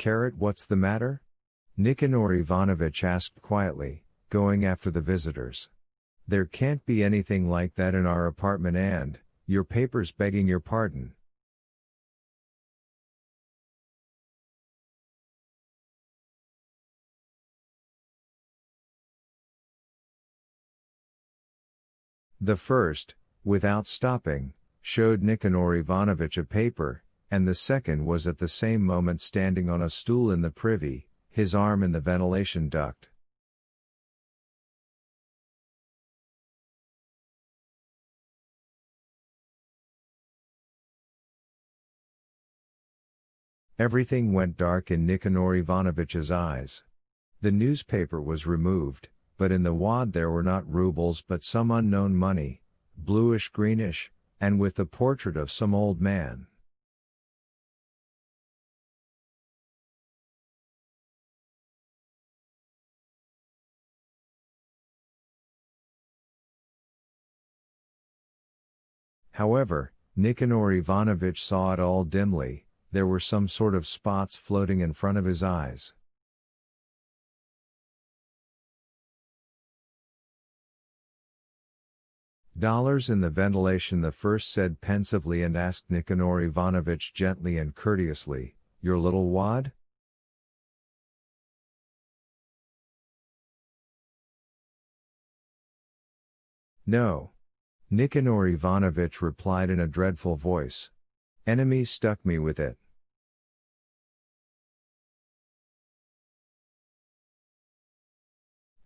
What's the matter? Nicanor Ivanovich asked quietly, going after the visitors. There can't be anything like that in our apartment and, your papers begging your pardon. The first, without stopping, showed Nicanor Ivanovich a paper, and the second was at the same moment standing on a stool in the privy, his arm in the ventilation duct. Everything went dark in Nicanor Ivanovich's eyes. The newspaper was removed, but in the wad there were not rubles but some unknown money, bluish-greenish, and with the portrait of some old man. However, Nicanor Ivanovich saw it all dimly. There were some sort of spots floating in front of his eyes. Dollars in the ventilation, the first said pensively, and asked Nicanor Ivanovich gently and courteously, your little wad? No. Nicanor Ivanovich replied in a dreadful voice. Enemies stuck me with it.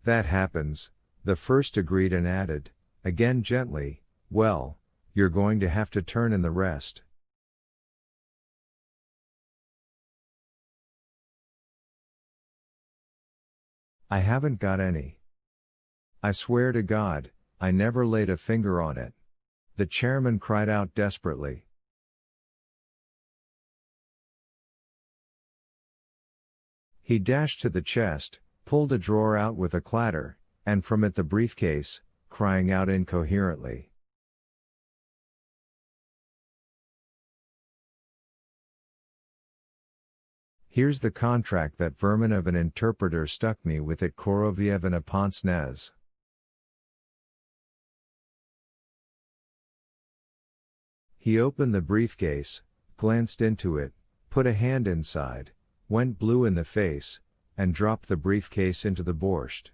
That happens, the first agreed and added, again gently, well, you're going to have to turn in the rest. I haven't got any. I swear to God, I never laid a finger on it. The chairman cried out desperately. He dashed to the chest, pulled a drawer out with a clatter, and from it the briefcase, crying out incoherently. Here's the contract that vermin of an interpreter stuck me with at Koroviev and Aponsnez. He opened the briefcase, glanced into it, put a hand inside, went blue in the face, and dropped the briefcase into the borscht.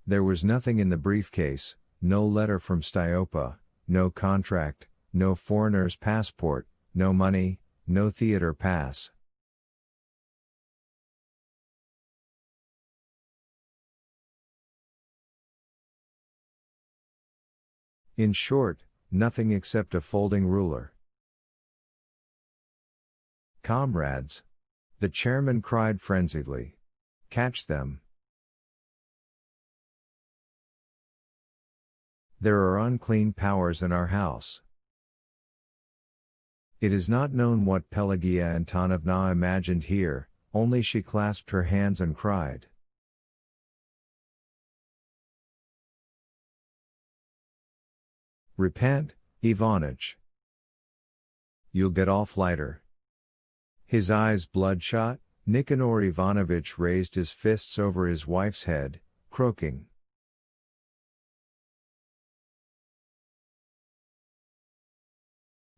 There was nothing in the briefcase, no letter from Styopa, no contract, no foreigner's passport, no money, no theater pass. In short, nothing except a folding ruler. Comrades! The chairman cried frenziedly. Catch them! There are unclean powers in our house. It is not known what Pelagia Antonovna imagined here, only she clasped her hands and cried. Repent, Ivanich. You'll get off lighter. His eyes bloodshot, Nicanor Ivanovich raised his fists over his wife's head, croaking.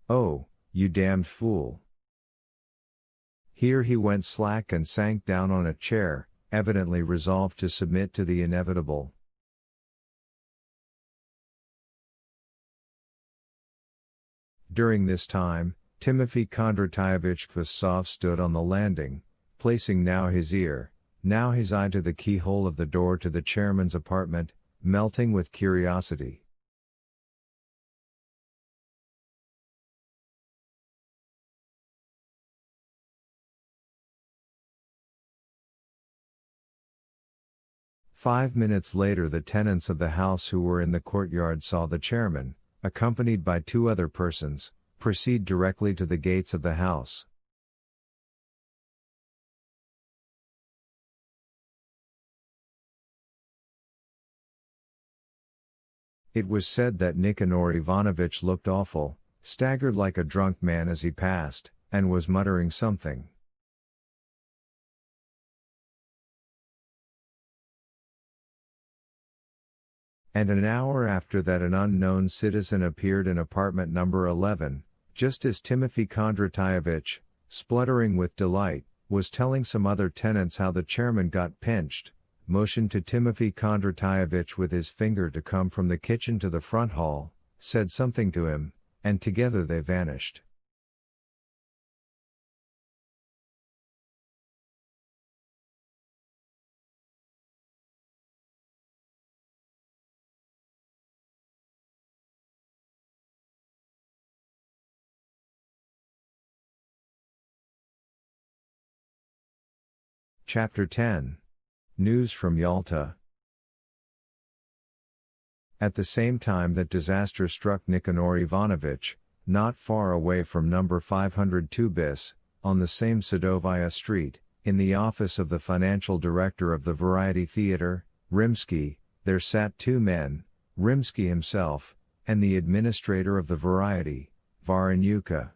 Oh, you damned fool. Here he went slack and sank down on a chair, evidently resolved to submit to the inevitable. During this time, Timothy Kondratayevich Kvasov stood on the landing, placing now his ear, now his eye to the keyhole of the door to the chairman's apartment, melting with curiosity. "5 minutes later, the tenants of the house who were in the courtyard saw the chairman, accompanied by 2 other persons, proceed directly to the gates of the house. It was said that Nikanor Ivanovich looked awful, staggered like a drunk man as he passed, and was muttering something. And an hour after that an unknown citizen appeared in apartment number 11, just as Timothy Kondratayevich, spluttering with delight, was telling some other tenants how the chairman got pinched, motioned to Timothy Kondratayevich with his finger to come from the kitchen to the front hall, said something to him, and together they vanished. Chapter 10. News from Yalta. At the same time that disaster struck Nikanor Ivanovich, not far away from number 502 bis, on the same Sadovaya street, in the office of the financial director of the Variety Theatre, Rimsky, there sat two men, Rimsky himself, and the administrator of the Variety, Varanyuka.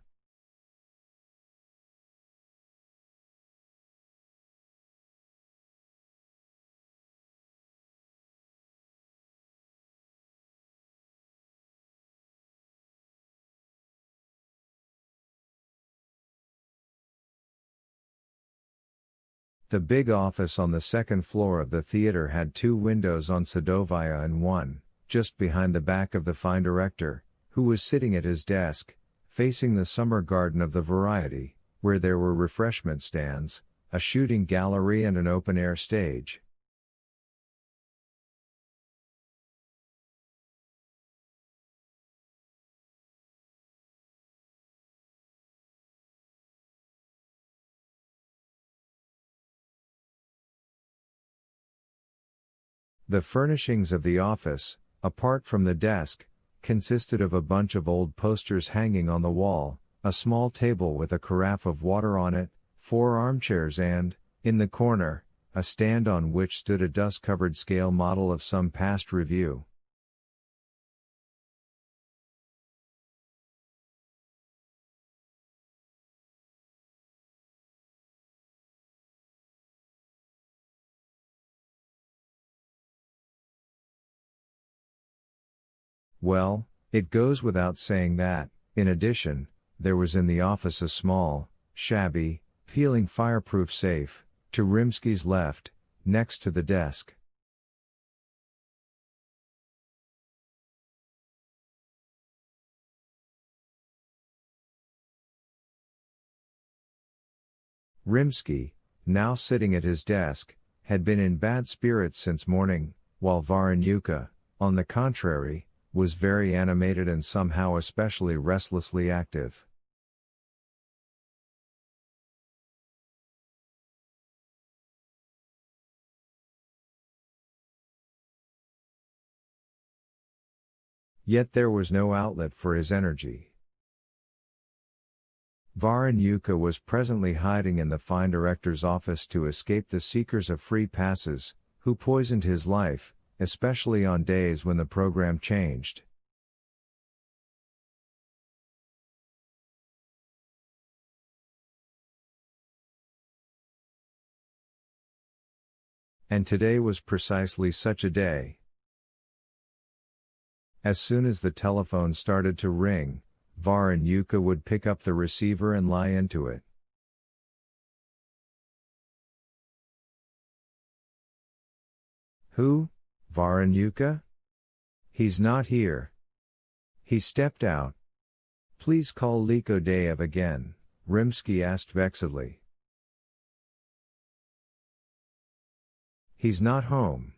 The big office on the second floor of the theater had two windows on Sadovaya and one, just behind the back of the fine director, who was sitting at his desk, facing the summer garden of the Variety, where there were refreshment stands, a shooting gallery and an open-air stage. The furnishings of the office, apart from the desk, consisted of a bunch of old posters hanging on the wall, a small table with a carafe of water on it, 4 armchairs and, in the corner, a stand on which stood a dust-covered scale model of some past review. Well, it goes without saying that, in addition, there was in the office a small, shabby, peeling fireproof safe, to Rimsky's left, next to the desk. Rimsky, now sitting at his desk, had been in bad spirits since morning, while Varanyuka, on the contrary, was very animated and somehow especially restlessly active. Yet there was no outlet for his energy. Varanyuka was presently hiding in the fine director's office to escape the seekers of free passes, who poisoned his life, especially on days when the program changed. And today was precisely such a day. As soon as the telephone started to ring, Varanyuka would pick up the receiver and lie into it. Who? Varanyuka? He's not here. He stepped out. Please call Likodayev again, Rimsky asked vexedly. He's not home.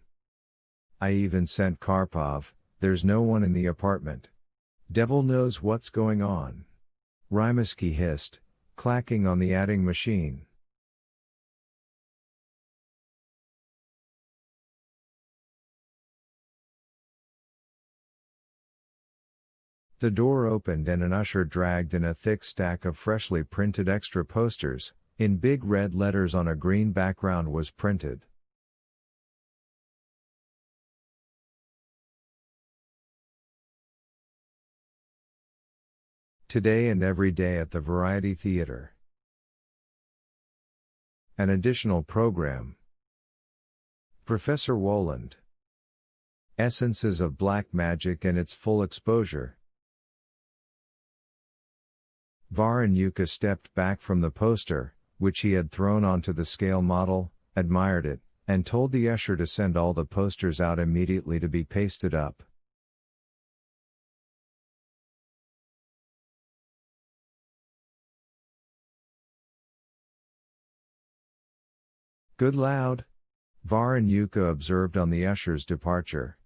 I even sent Karpov, there's no one in the apartment. Devil knows what's going on. Rimsky hissed, clacking on the adding machine. The door opened and an usher dragged in a thick stack of freshly printed extra posters. In big red letters on a green background was printed, Today and every day at the Variety Theatre. An additional program. Professor Woland. Essences of Black Magic and its Full Exposure. Var and Yuka stepped back from the poster, which he had thrown onto the scale model, admired it, and told the usher to send all the posters out immediately to be pasted up. Good loud, Var and Yuka observed on the usher's departure.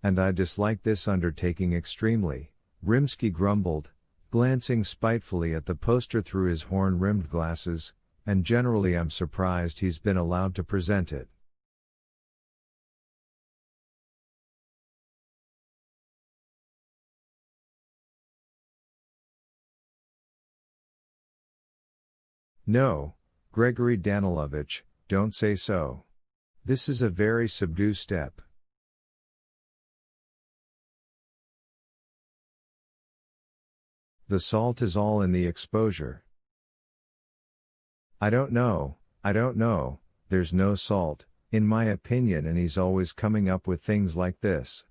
And I dislike this undertaking extremely, Rimsky grumbled, glancing spitefully at the poster through his horn-rimmed glasses, and generally I'm surprised he's been allowed to present it. No, Gregory Danilovich, don't say so. This is a very subdued step. The salt is all in the exposure. I don't know, there's no salt, in my opinion, and he's always coming up with things like this.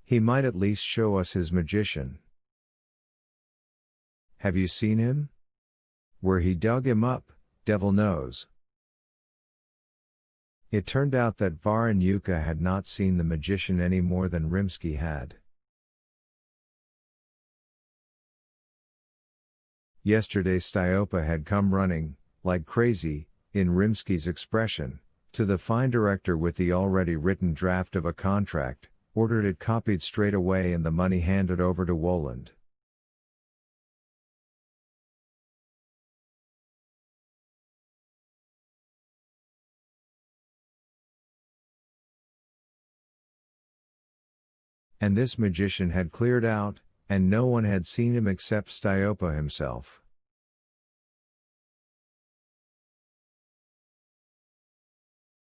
He might at least show us his magician. Have you seen him? Where he dug him up, devil knows. It turned out that Var and Yuka had not seen the magician any more than Rimsky had. Yesterday Styopa had come running, like crazy, in Rimsky's expression, to the fine director with the already written draft of a contract, ordered it copied straight away and the money handed over to Woland. And this magician had cleared out, and no one had seen him except Styopa himself.